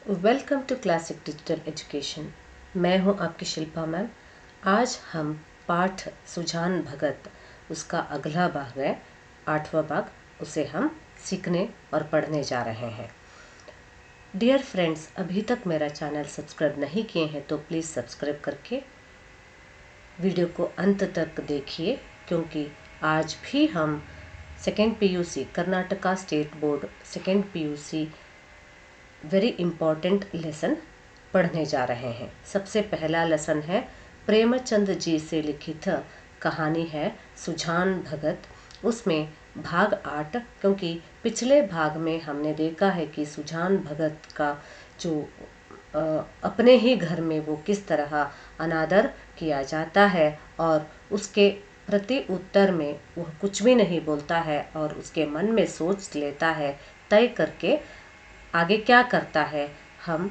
Welcome to classic digital education. मैं हूं आपकी शिल्पा मैम। आज हम पाठ सुजान भगत उसका अगला भाग है, 8वां भाग, उसे हम सीखने और पढ़ने जा रहे हैं। डियर फ्रेंड्स, अभी तक मेरा चैनल सब्सक्राइब नहीं किए हैं तो प्लीज़ सब्सक्राइब करके वीडियो को अंत तक देखिए, क्योंकि आज भी हम second PUC Karnataka state board second PUC very important lesson पढ़ने जा रहे हैं। सबसे पहला लेसन है प्रेमचंद जी से लिखित कहानी है सुजान भगत। उसमें भाग 8, क्योंकि पिछले भाग में हमने देखा है कि सुजान भगत का जो अपने ही घर में वो किस तरह अनादर किया जाता है और उसके प्रति उत्तर में वह कुछ भी नहीं बोलता है और उसके मन में सोच लेता है तय करके आगे क्या करता है, हम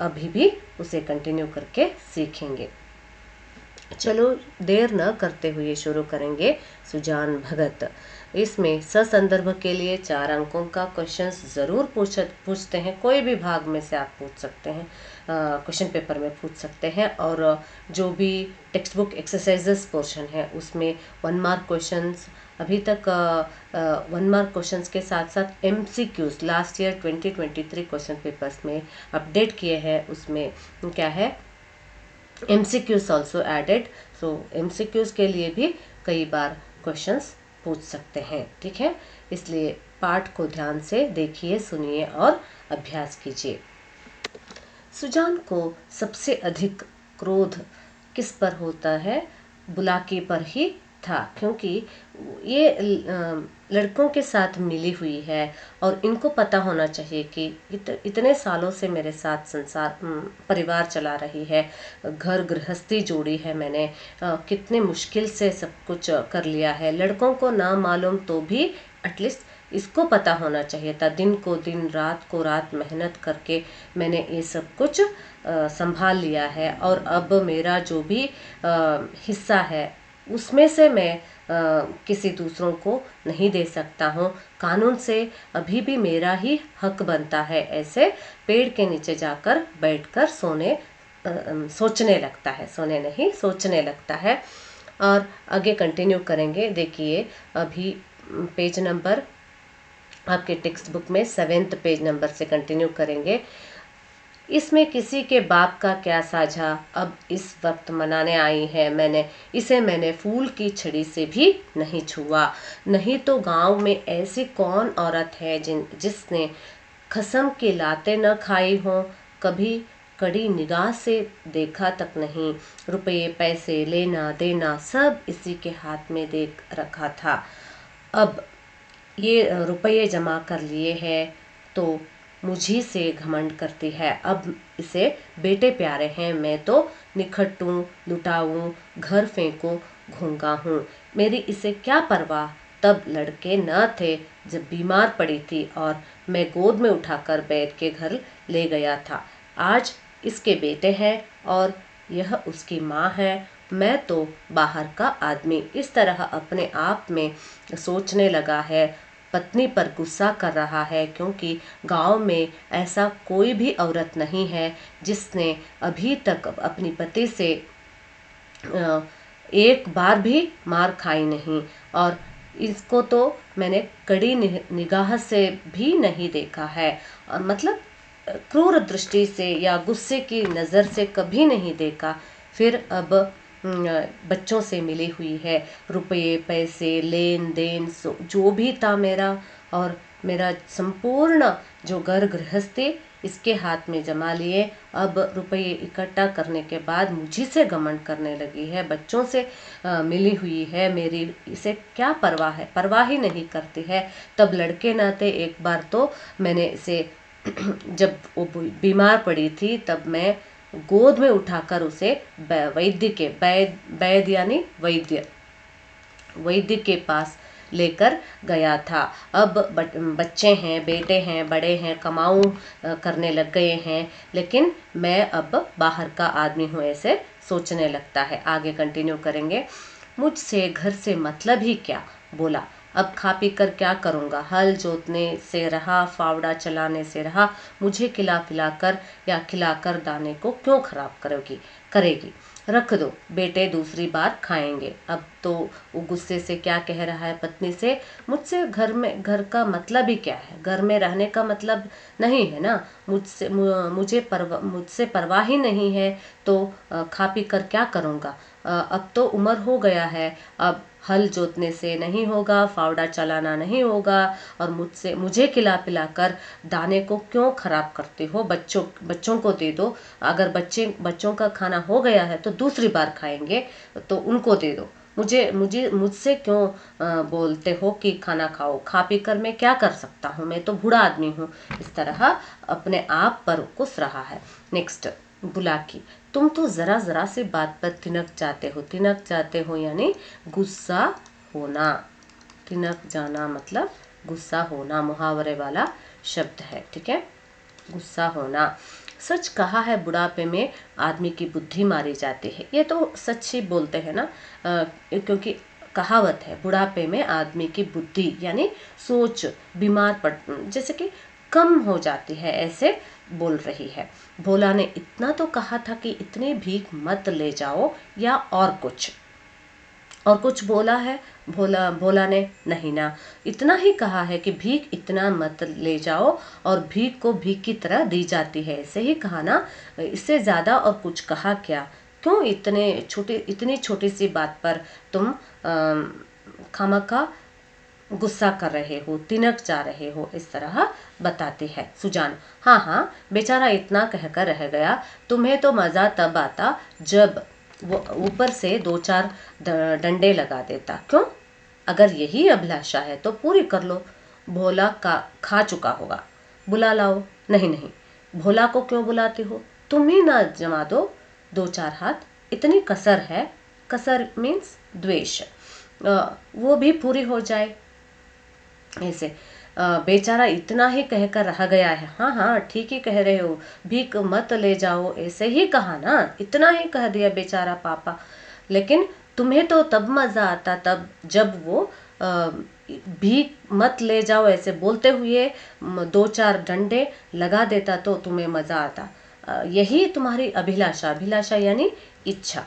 अभी भी उसे कंटिन्यू करके सीखेंगे। चलो देर न करते हुए शुरू करेंगे सुजान भगत। इसमें ससंदर्भ के लिए 4 अंकों का क्वेश्चंस ज़रूर पूछते हैं। कोई भी भाग में से आप पूछ सकते हैं, क्वेश्चन पेपर में पूछ सकते हैं। और जो भी टेक्स्ट बुक एक्सरसाइजेस पोर्शन है उसमें 1 मार्क क्वेश्चंस, अभी तक 1 मार्क क्वेश्चंस के साथ साथ MCQs last year 2023 question papers में अपडेट किए हैं। उसमें क्या है, MCQs ऑल्सो एडेड। सो MCQs के लिए भी कई बार क्वेश्चंस पूछ सकते हैं, ठीक है। इसलिए पाठ को ध्यान से देखिए, सुनिए और अभ्यास कीजिए। सुजान को सबसे अधिक क्रोध किस पर होता है? बुलाकी पर ही था, क्योंकि ये लड़कों के साथ मिली हुई है और इनको पता होना चाहिए कि इतने सालों से मेरे साथ संसार परिवार चला रही है, घर गृहस्थी जोड़ी है मैंने, कितने मुश्किल से सब कुछ कर लिया है। लड़कों को ना मालूम तो भी एटलीस्ट इसको पता होना चाहिए था। दिन को दिन, रात को रात मेहनत करके मैंने ये सब कुछ संभाल लिया है और अब मेरा जो भी हिस्सा है उसमें से मैं किसी दूसरों को नहीं दे सकता हूँ। कानून से अभी भी मेरा ही हक बनता है। ऐसे पेड़ के नीचे जाकर बैठकर सोचने लगता है, सोने नहीं सोचने लगता है। और आगे कंटिन्यू करेंगे। देखिए, अभी पेज नंबर आपके टेक्स्ट बुक में 7th पेज नंबर से कंटिन्यू करेंगे। इसमें किसी के बाप का क्या साझा, अब इस वक्त मनाने आई है मैंने फूल की छड़ी से भी नहीं छुआ। नहीं तो गांव में ऐसी कौन औरत है जिसने खसम की लातें न खाई हो, कभी कड़ी निगाह से देखा तक नहीं। रुपये पैसे लेना देना सब इसी के हाथ में देख रखा था। अब ये रुपये जमा कर लिए हैं तो मुझी से घमंड करती है। अब इसे बेटे प्यारे हैं, मैं तो निखटूं, लुटाऊं, घर फेंकूं, घूंगा हूँ। मेरी इसे क्या परवाह, तब लड़के न थे जब बीमार पड़ी थी और मैं गोद में उठाकर बैठ के घर ले गया था। आज इसके बेटे हैं और यह उसकी माँ है, मैं तो बाहर का आदमी। इस तरह अपने आप में सोचने लगा है। पत्नी पर गुस्सा कर रहा है, क्योंकि गांव में ऐसा कोई भी औरत नहीं है जिसने अभी तक अपनी पति से एक बार भी मार खाई नहीं। और इसको तो मैंने कड़ी निगाह से भी नहीं देखा है, मतलब क्रूर दृष्टि से या गुस्से की नज़र से कभी नहीं देखा। फिर अब बच्चों से मिली हुई है, रुपये पैसे लेन देन जो भी था मेरा और मेरा संपूर्ण जो घर गृहस्थी इसके हाथ में जमा लिए। अब रुपये इकट्ठा करने के बाद मुझी से घमंड करने लगी है, बच्चों से मिली हुई है मेरी, इसे क्या परवाह है, परवाह ही नहीं करती है। तब लड़के नाते एक बार तो मैंने इसे जब वो बीमार पड़ी थी तब मैं गोद में उठाकर उसे वैद्य के पास लेकर गया था। अब बच्चे हैं, बेटे हैं, बड़े हैं, कमाऊ करने लग गए हैं, लेकिन मैं अब बाहर का आदमी हूँ, ऐसे सोचने लगता है। आगे कंटिन्यू करेंगे। मुझसे घर से मतलब ही क्या, बोला, अब खा पी कर क्या करूँगा, हल जोतने से रहा, फावड़ा चलाने से रहा, मुझे खिला पिला कर या खिलाकर दाने को क्यों खराब करेगी। रख दो बेटे, दूसरी बार खाएंगे। अब तो वो गुस्से से क्या कह रहा है पत्नी से, मुझसे घर का मतलब ही क्या है, घर में रहने का मतलब नहीं है ना, मुझसे परवाह ही नहीं है, तो खा पी कर क्या करूँगा। अब तो उम्र हो गया है, अब हल जोतने से नहीं होगा, फावड़ा चलाना नहीं होगा, और मुझे खिला पिला कर दाने को क्यों खराब करते हो, बच्चों को दे दो। अगर बच्चों का खाना हो गया है तो दूसरी बार खाएंगे, तो उनको दे दो। मुझसे क्यों बोलते हो कि खाना खाओ, खा पी कर मैं क्या कर सकता हूँ, मैं तो बूढ़ा आदमी हूँ। इस तरह अपने आप पर कुस रहा है। नेक्स्ट, बुलाकी, तुम तो जरा जरा सी बात पर तिनक जाते हो यानी गुस्सा होना। तिनक जाना मतलब गुस्सा होना, मुहावरे वाला शब्द है, ठीक है, गुस्सा होना। सच कहा है बुढ़ापे में आदमी की बुद्धि मारी जाती है। ये तो सच ही बोलते हैं ना, क्योंकि कहावत है बुढ़ापे में आदमी की बुद्धि यानी सोच बीमार पड़ जैसे कि कम हो जाती है, ऐसे बोल रही है। भोला ने इतना तो कहा था कि इतनी भीख मत ले जाओ, या और कुछ बोला है। भोला ने नहीं ना, इतना ही कहा है कि भीख इतना मत ले जाओ, और भीख को भीख की तरह दी जाती है, ऐसे ही कहा ना, इससे ज्यादा और कुछ कहा क्या। क्यों इतनी छोटी सी बात पर तुम खामखा गुस्सा कर रहे हो, तिनक जा रहे हो, इस तरह बताती है सुजान। हाँ हाँ, बेचारा इतना कहकर रह गया, तुम्हें तो मजा तब आता जब वो ऊपर से 2-4 डंडे लगा देता। क्यों, अगर यही अभिलाषा है तो पूरी कर लो। भोला का खा चुका होगा, बुला लाओ। नहीं नहीं, भोला को क्यों बुलाते हो, तुम ही ना जमा दो 2-4 हाथ, इतनी कसर है। कसर मीन्स द्वेष, वो भी पूरी हो जाए। ऐसे बेचारा इतना ही कहकर रह गया है। हाँ हाँ, ठीक ही कह रहे हो, भीख मत ले जाओ, ऐसे ही कहा ना, इतना ही कह दिया बेचारा पापा। लेकिन तुम्हें तो तब मजा आता तब जब वो भीख मत ले जाओ ऐसे बोलते हुए 2-4 डंडे लगा देता, तो तुम्हें मजा आता। यही तुम्हारी अभिलाषा यानी इच्छा,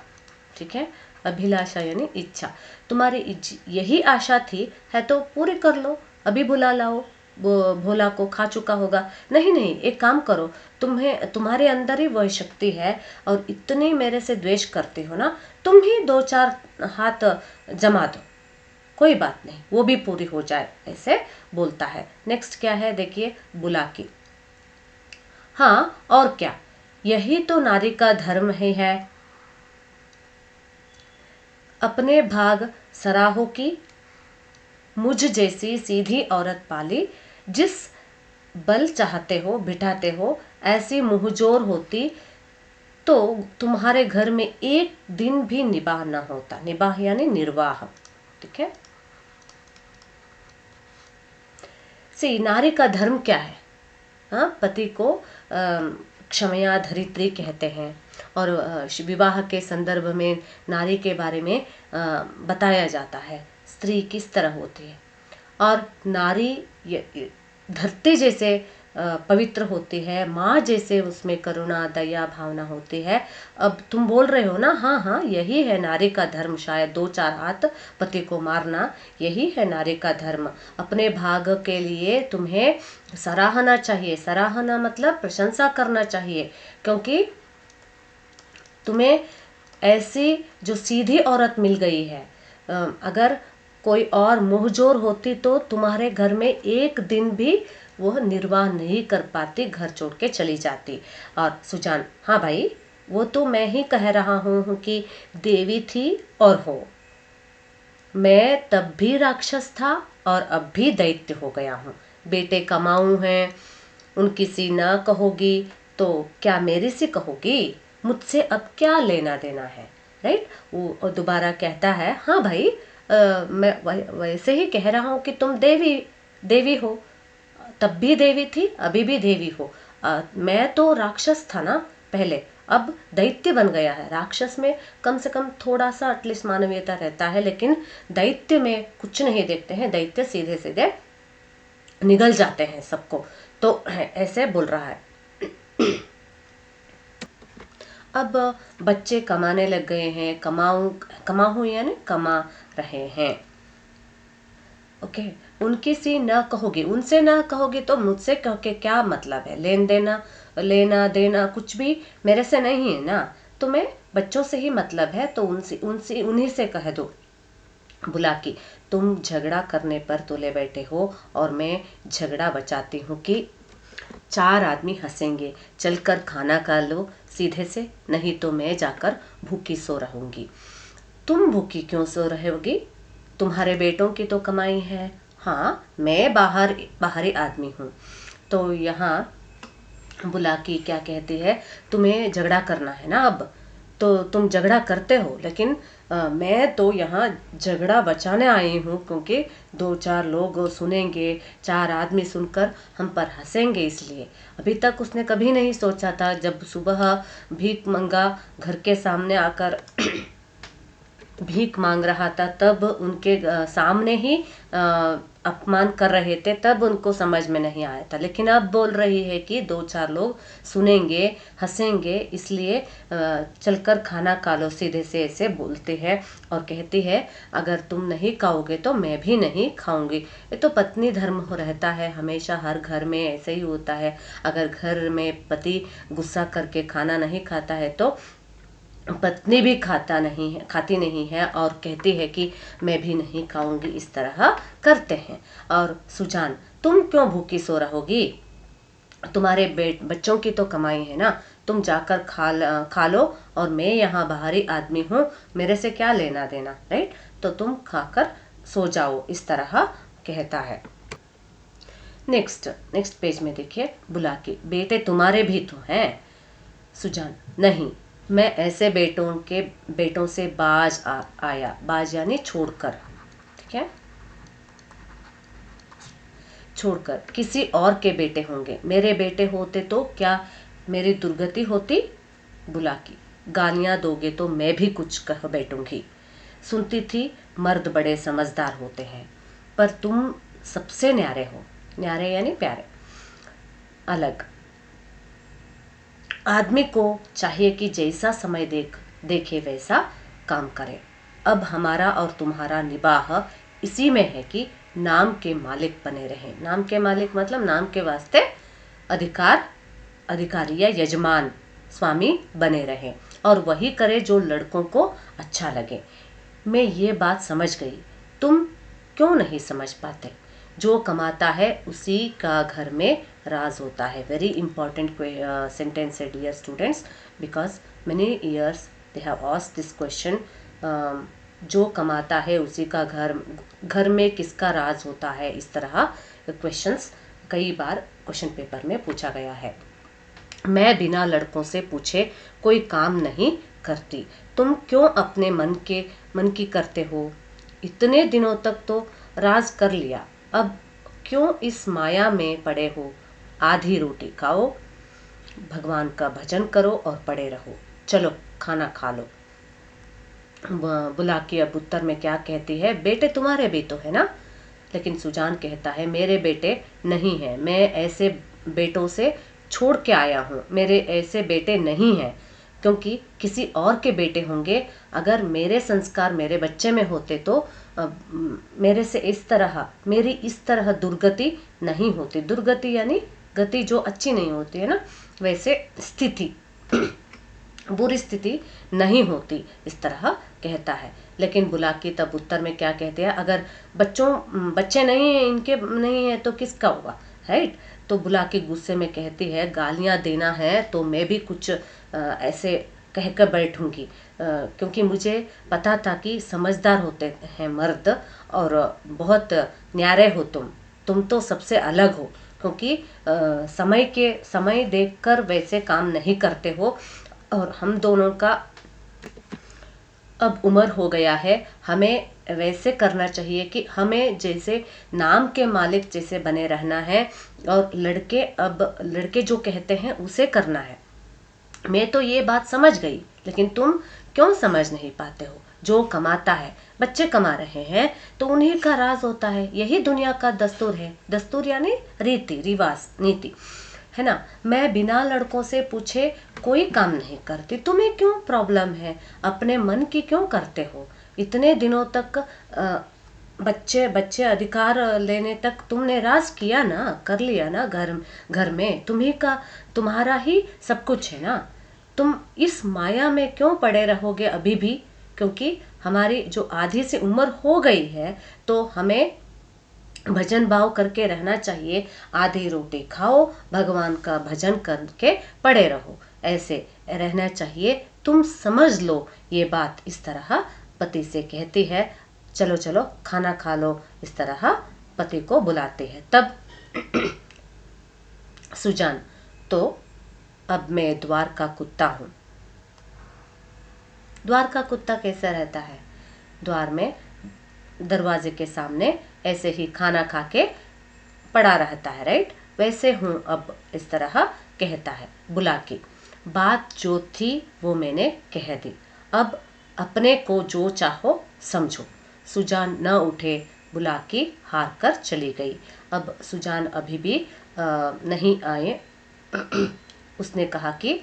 ठीक है, अभिलाषा यानी इच्छा, तुम्हारी यही आशा थी, है तो पूरी कर लो, अभी बुला लाओ। भोला को खा चुका होगा। नहीं नहीं, एक काम करो, तुम्हारे अंदर ही वह शक्ति है, और इतनी मेरे से द्वेष करते हो ना, तुम ही 2-4 हाथ जमा दो, कोई बात नहीं, वो भी पूरी हो जाए, ऐसे बोलता है। नेक्स्ट क्या है देखिए, बुलाकी। हाँ और क्या, यही तो नारी का धर्म ही है। अपने भाग सराहो की मुझ जैसी सीधी औरत पाली, जिस बल चाहते हो बिठाते हो, ऐसी मुंहजोर होती तो तुम्हारे घर में एक दिन भी निबाह न होता। निबाह यानी निर्वाह, ठीक है। नारी का धर्म क्या है। हाँ, पति को क्षमया धरित्री कहते हैं, और विवाह के संदर्भ में नारी के बारे में बताया जाता है, स्त्री किस तरह होती है। और नारी धरती जैसे पवित्र होती है, माँ जैसे उसमें करुणा दया भावना होती है। अब तुम बोल रहे हो ना, हाँ हाँ, यही है नारी का धर्म, शायद 2-4 हाथ पति को मारना, यही है नारी का धर्म। अपने भाग के लिए तुम्हें सराहना चाहिए, सराहना मतलब प्रशंसा करना चाहिए, क्योंकि तुम्हें ऐसी जो सीधी औरत मिल गई है। अगर कोई और मुंहजोर होती तो तुम्हारे घर में एक दिन भी वह निर्वाह नहीं कर पाती, घर छोड़ के चली जाती। और सुजान, हाँ भाई, वो तो मैं ही कह रहा हूँ कि देवी थी और हो, मैं तब भी राक्षस था और अब भी दैत्य हो गया हूँ। बेटे कमाऊं हैं, उनकी सी ना कहोगी तो क्या मेरी सी कहोगी, मुझसे अब क्या लेना देना है। राइट, वो दोबारा कहता है, हाँ भाई, मैं वैसे ही कह रहा हूँ कि तुम देवी हो, तब भी देवी थी, अभी भी देवी हो। मैं तो राक्षस था ना, पहले, अब दैत्य बन गया है। राक्षस में कम से कम थोड़ा सा एटलीस्ट मानवीयता रहता है, लेकिन दैत्य में कुछ नहीं देखते हैं। दैत्य सीधे सीधे निगल जाते हैं सबको। तो ऐसे बोल रहा है। अब बच्चे कमाने लग गए हैं, कमाऊं यानी कमा रहे हैं। ओके, उनके से ना कहोगे, उनसे ना कहोगे तो मुझसे कह के क्या मतलब है? लेना देना कुछ भी मेरे से नहीं है ना, तुम्हें बच्चों से ही मतलब है, तो उनसे उनसे उन्हीं से कह दो। बुला के, तुम झगड़ा करने पर तुले बैठे हो और मैं झगड़ा बचाती हूँ कि 4 आदमी हंसेंगे। चलकर खाना खा लो सीधे से, नहीं तो मैं जाकर भूखी सो रहूंगी। तुम भूखी क्यों सो रहोगी? तुम्हारे बेटों की तो कमाई है। हाँ, मैं बाहरी आदमी हूँ। तो यहाँ बुला की क्या कहती है, तुम्हें झगड़ा करना है ना, अब तो तुम झगड़ा करते हो, लेकिन मैं तो यहाँ झगड़ा बचाने आई हूँ, क्योंकि 2-4 लोग सुनेंगे, 4 आदमी सुनकर हम पर हंसेंगे, इसलिए। अभी तक उसने कभी नहीं सोचा था, जब सुबह भीख मंगा घर के सामने आकर भीख मांग रहा था, तब उनके सामने ही अपमान कर रहे थे, तब उनको समझ में नहीं आया था। लेकिन अब बोल रही है कि 2-4 लोग सुनेंगे, हंसेंगे, इसलिए चलकर खाना खा लो, सीधे से ऐसे बोलती है। और कहती है, अगर तुम नहीं खाओगे तो मैं भी नहीं खाऊंगी। ये तो पत्नी धर्म हो रहता है, हमेशा हर घर में ऐसे ही होता है। अगर घर में पति गुस्सा करके खाना नहीं खाता है तो पत्नी भी खाती नहीं है और कहती है कि मैं भी नहीं खाऊंगी, इस तरह करते हैं। और सुजान, तुम क्यों भूखी सो रहोगी? तुम्हारे बच्चों की तो कमाई है ना, तुम जाकर खा लो, और मैं यहाँ बाहरी आदमी हूँ, मेरे से क्या लेना देना, राइट? तो तुम खाकर सो जाओ, इस तरह कहता है। नेक्स्ट पेज में देखिए, बुला के, बेटे तुम्हारे भी तो हैं। सुजान, नहीं, मैं ऐसे बेटों से आया, बाज यानी छोड़कर, ठीक है, छोड़कर किसी और के बेटे होंगे। मेरे बेटे होते तो क्या मेरी दुर्गति होती? बुला की, गालियां दोगे तो मैं भी कुछ कह बैठूंगी। सुनती थी मर्द बड़े समझदार होते हैं, पर तुम सबसे न्यारे हो। न्यारे यानी प्यारे, अलग। आदमी को चाहिए कि जैसा समय देखे वैसा काम करे। अब हमारा और तुम्हारा निबाह इसी में है कि नाम के मालिक बने रहें। नाम के मालिक मतलब नाम के वास्ते अधिकारी या यजमान, स्वामी बने रहें, और वही करे जो लड़कों को अच्छा लगे। मैं ये बात समझ गई, तुम क्यों नहीं समझ पाते? जो कमाता है उसी का घर में राज होता है। वेरी इंपॉर्टेंट सेंटेंस है dear students, because many years they have asked this question. जो कमाता है उसी का घर में किसका राज होता है, इस तरह क्वेश्चंस कई बार क्वेश्चन पेपर में पूछा गया है। मैं बिना लड़कों से पूछे कोई काम नहीं करती। तुम क्यों अपने मन की करते हो? इतने दिनों तक तो राज कर लिया, अब क्यों इस माया में पड़े हो? आधी रोटी खाओ, भगवान का भजन करो और पड़े रहो। चलो खाना खा लो। बुला के अब उत्तर में क्या कहती है, बेटे तुम्हारे भी तो है ना? लेकिन सुजान कहता है, मेरे बेटे नहीं है, मैं ऐसे बेटों से छोड़ के आया हूँ, मेरे ऐसे बेटे नहीं हैं, क्योंकि किसी और के बेटे होंगे। अगर मेरे संस्कार मेरे बच्चे में होते तो मेरे से मेरी इस तरह दुर्गति नहीं होती। दुर्गति यानी गति जो अच्छी नहीं होती है ना, वैसे स्थिति बुरी स्थिति नहीं होती, इस तरह कहता है। लेकिन बुला की तब उत्तर में क्या कहते हैं, अगर बच्चे नहीं है, इनके नहीं है तो किसका होगा, राइट? तो बुला के गुस्से में कहती है, गालियां देना है तो मैं भी कुछ ऐसे कहकर बैठूंगी, क्योंकि मुझे पता था कि समझदार होते हैं मर्द और बहुत न्यारे हो तुम तो सबसे अलग हो, क्योंकि समय देखकर वैसे काम नहीं करते हो, और हम दोनों का अब उम्र हो गया है, हमें वैसे करना चाहिए कि हमें जैसे नाम के मालिक जैसे बने रहना है, और लड़के जो कहते हैं उसे करना है। मैं तो ये बात समझ गई, लेकिन तुम क्यों समझ नहीं पाते हो? जो कमाता है, बच्चे कमा रहे हैं तो उन्हीं का राज होता है। यही दुनिया का दस्तूर है। दस्तूर यानी रीति रिवाज, नीति, है ना। मैं बिना लड़कों से पूछे कोई काम नहीं करती। तुम्हें क्यों प्रॉब्लम है? अपने मन की क्यों करते हो? इतने दिनों तक बच्चे बच्चे अधिकार लेने तक तुमने राज किया ना, कर लिया ना। घर घर में तुम्ही का तुम्हारा ही सब कुछ है ना। तुम इस माया में क्यों पड़े रहोगे अभी भी? क्योंकि हमारी जो आधी से उम्र हो गई है तो हमें भजन भाव करके रहना चाहिए। आधी रोटी खाओ, भगवान का भजन करके पड़े रहो, ऐसे रहना चाहिए। तुम समझ लो ये बात। इस तरह पति से कहती है, चलो चलो खाना खा लो। इस तरह पति को बुलाते हैं। तब सुजान, तो अब मैं द्वार का कुत्ता हूँ। द्वार का कुत्ता कैसा रहता है? द्वार में दरवाजे के सामने ऐसे ही खाना खा के पड़ा रहता है, राइट। वैसे हूँ अब, इस तरह कहता है बुला के। बात जो थी वो मैंने कह दी, अब अपने को जो चाहो समझो। सुजान न उठे, बुला के हार कर चली गई। अब सुजान अभी भी नहीं आए। उसने कहा कि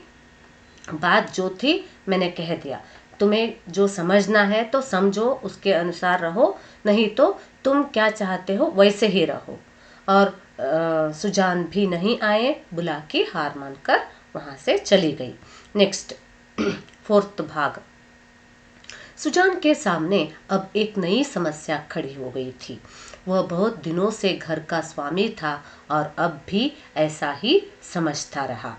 बात जो थी मैंने कह दिया, तुम्हें जो समझना है तो समझो, उसके अनुसार रहो, नहीं तो तुम क्या चाहते हो वैसे ही रहो। और सुजान भी नहीं आए, बुला के हार मानकर वहां से चली गई। नेक्स्ट, फोर्थ भाग। सुजान के सामने अब एक नई समस्या खड़ी हो गई थी। वह बहुत दिनों से घर का स्वामी था और अब भी ऐसा ही समझता रहा।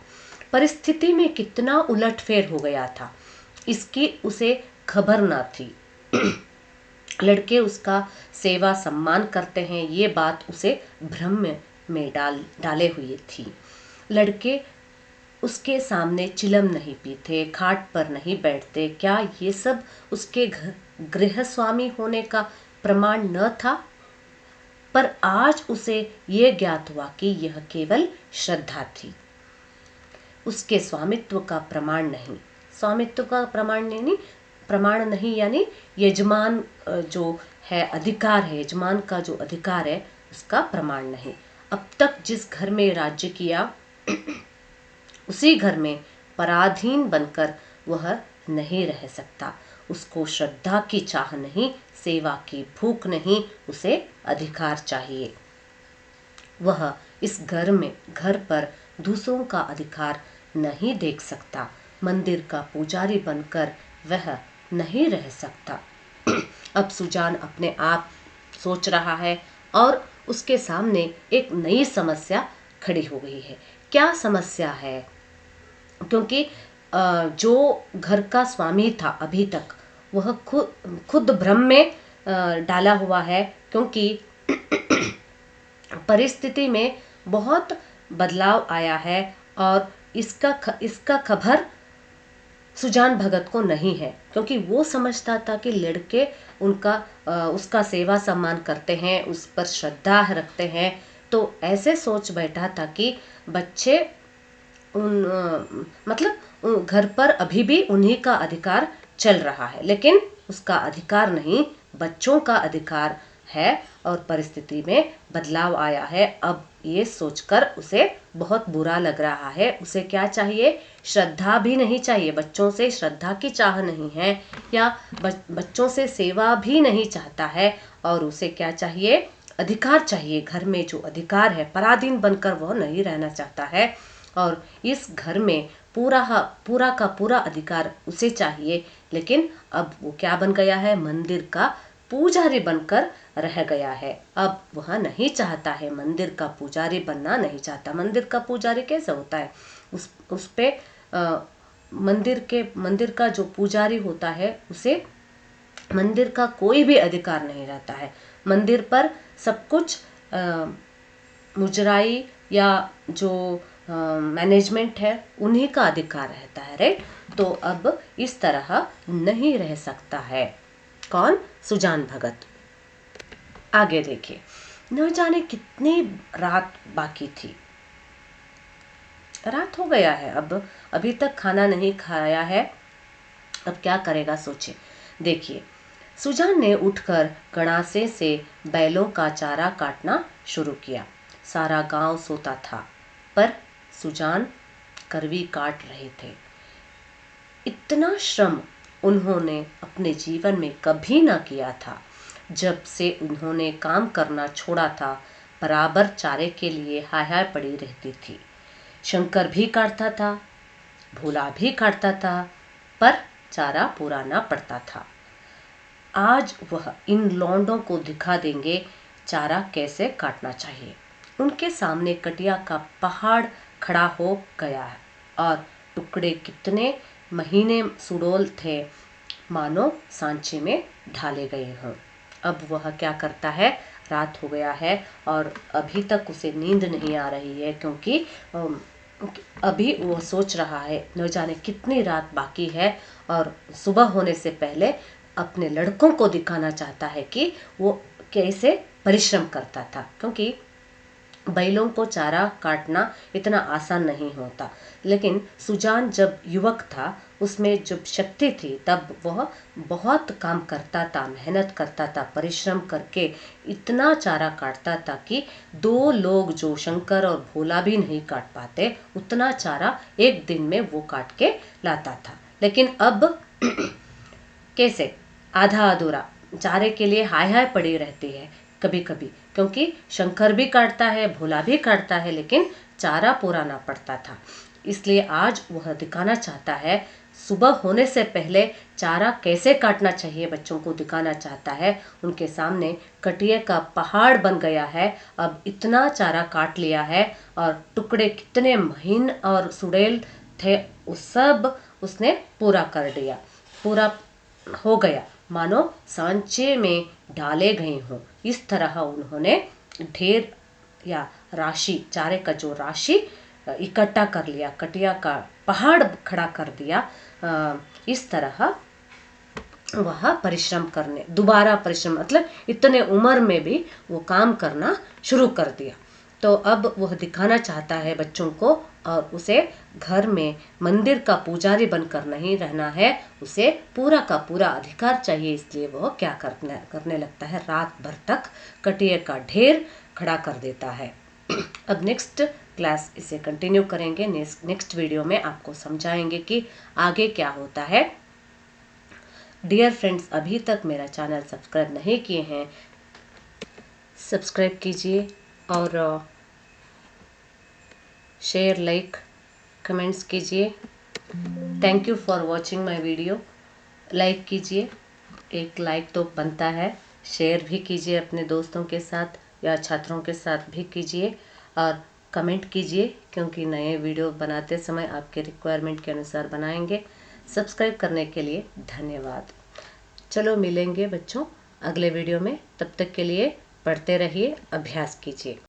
परिस्थिति में कितना उलटफेर हो गया था, इसकी उसे खबर ना थी। लड़के उसका सेवा सम्मान करते हैं, ये बात उसे भ्रम में डाले हुए थी। लड़के उसके सामने चिलम नहीं पीते, खाट पर नहीं बैठते। क्या ये सब उसके गृह स्वामी होने का प्रमाण न था? पर आज उसे ये ज्ञात हुआ कि यह केवल श्रद्धा थी, उसके स्वामित्व का प्रमाण नहीं। स्वामित्व का प्रमाण नहीं यानी यजमान जो है अधिकार है, यजमान का जो अधिकार है उसका प्रमाण नहीं। अब तक जिस घर में राज्य किया उसी घर में पराधीन बनकर वह नहीं रह सकता। उसको श्रद्धा की चाह नहीं, सेवा की भूख नहीं, उसे अधिकार चाहिए। वह इस घर पर दूसरों का अधिकार नहीं देख सकता। मंदिर का पुजारी बनकर वह नहीं रह सकता। अब सुजान अपने आप सोच रहा है और उसके सामने एक नई समस्या खड़ी हो गई है। क्या समस्या है? क्योंकि जो घर का स्वामी था अभी तक, वह खुद भ्रम में डाला हुआ है, क्योंकि परिस्थिति में बहुत बदलाव आया है और इसका खबर सुजान भगत को नहीं है। क्योंकि वो समझता था कि लड़के उसका सेवा सम्मान करते हैं, उस पर श्रद्धा रखते हैं, तो ऐसे सोच बैठा था कि बच्चे मतलब घर पर अभी भी उन्हीं का अधिकार चल रहा है, लेकिन उसका अधिकार नहीं, बच्चों का अधिकार है। और परिस्थिति में बदलाव आया है। अब ये सोचकर उसे बहुत बुरा लग रहा है। उसे क्या चाहिए? श्रद्धा भी नहीं चाहिए, बच्चों से श्रद्धा की चाह नहीं है, या बच्चों से सेवा भी नहीं चाहता है। और उसे क्या चाहिए? अधिकार चाहिए। घर में जो अधिकार है, पराधीन बनकर वह नहीं रहना चाहता है। और इस घर में पूरा का पूरा अधिकार उसे चाहिए। लेकिन अब वो क्या बन गया है? मंदिर का पुजारी बनकर रह गया है। अब वह नहीं चाहता है, मंदिर का पुजारी बनना नहीं चाहता। मंदिर का पुजारी कैसे होता है? उस पे मंदिर का जो पुजारी होता है उसे मंदिर का कोई भी अधिकार नहीं रहता है। मंदिर पर सब कुछ मुजराई या जो मैनेजमेंट है उन्हीं का अधिकार रहता है, राइट। तो अब इस तरह नहीं रह सकता है। कौन? सुजान भगत। आगे देखिए, न जाने कितनी रात बाकी थी। रात हो गया है, अब अभी तक खाना नहीं खाया है, अब क्या करेगा सोचे। देखिए, सुजान ने उठकर गड़ासे से बैलों का चारा काटना शुरू किया। सारा गांव सोता था, पर सुजान करवी काट रहे थे। इतना श्रम उन्होंने अपने जीवन में कभी ना किया था। जब से उन्होंने काम करना छोड़ा था, बराबर चारे के लिए हाय हाय पड़ी रहती थी। शंकर भी काटता था, भोला भी काटता था, पर चारा पूरा ना पड़ता था। आज वह इन लौंडों को दिखा देंगे चारा कैसे काटना चाहिए। उनके सामने कटिया का पहाड़ खड़ा हो गया है और टुकड़े कितने महीने सुडौल थे, मानो सांचे में ढाले गए हों। अब वह क्या करता है, रात हो गया है और अभी तक उसे नींद नहीं आ रही है, क्योंकि अभी वो सोच रहा है न जाने कितनी रात बाकी है, और सुबह होने से पहले अपने लड़कों को दिखाना चाहता है कि वो कैसे परिश्रम करता था। क्योंकि बैलों को चारा काटना इतना आसान नहीं होता, लेकिन सुजान जब युवक था, उसमें जब शक्ति थी, तब वह बहुत काम करता था, मेहनत करता था, परिश्रम करके इतना चारा काटता था कि 2 लोग जो शंकर और भोला भी नहीं काट पाते, उतना चारा एक दिन में वो काट के लाता था। लेकिन अब कैसे, आधा अधूरा चारे के लिए हाय हाय पड़ी रहती है कभी कभी, क्योंकि शंकर भी काटता है, भोला भी काटता है, लेकिन चारा पूरा ना पड़ता था। इसलिए आज वह दिखाना चाहता है, सुबह होने से पहले चारा कैसे काटना चाहिए बच्चों को दिखाना चाहता है। उनके सामने कटिए का पहाड़ बन गया है, अब इतना चारा काट लिया है और टुकड़े कितने महीन और सुड़ेल थे, उस सब उसने पूरा कर दिया, पूरा हो गया, मानो सांचे में डाले गए हों। इस तरह उन्होंने ढेर या राशि, चारे का जो राशि इकट्ठा कर लिया, कटिया का पहाड़ खड़ा कर दिया। इस तरह वह परिश्रम करने, दोबारा परिश्रम, मतलब इतने उम्र में भी वो काम करना शुरू कर दिया। तो अब वह दिखाना चाहता है बच्चों को, और उसे घर में मंदिर का पुजारी बनकर नहीं रहना है, उसे पूरा का पूरा अधिकार चाहिए। इसलिए वह क्या करने लगता है, रात भर तक कटिए का ढेर खड़ा कर देता है। अब नेक्स्ट क्लास इसे कंटिन्यू करेंगे, नेक्स्ट वीडियो में आपको समझाएंगे कि आगे क्या होता है। डियर फ्रेंड्स, अभी तक मेरा चैनल सब्सक्राइब नहीं किए हैं, सब्सक्राइब कीजिए और शेयर, लाइक, कमेंट्स कीजिए। Thank you for watching my video. Like कीजिए, एक लाइक तो बनता है, शेयर भी कीजिए अपने दोस्तों के साथ या छात्रों के साथ भी कीजिए, और कमेंट कीजिए, क्योंकि नए वीडियो बनाते समय आपके रिक्वायरमेंट के अनुसार बनाएंगे। सब्सक्राइब करने के लिए धन्यवाद। चलो मिलेंगे बच्चों अगले वीडियो में, तब तक के लिए पढ़ते रहिए, अभ्यास कीजिए।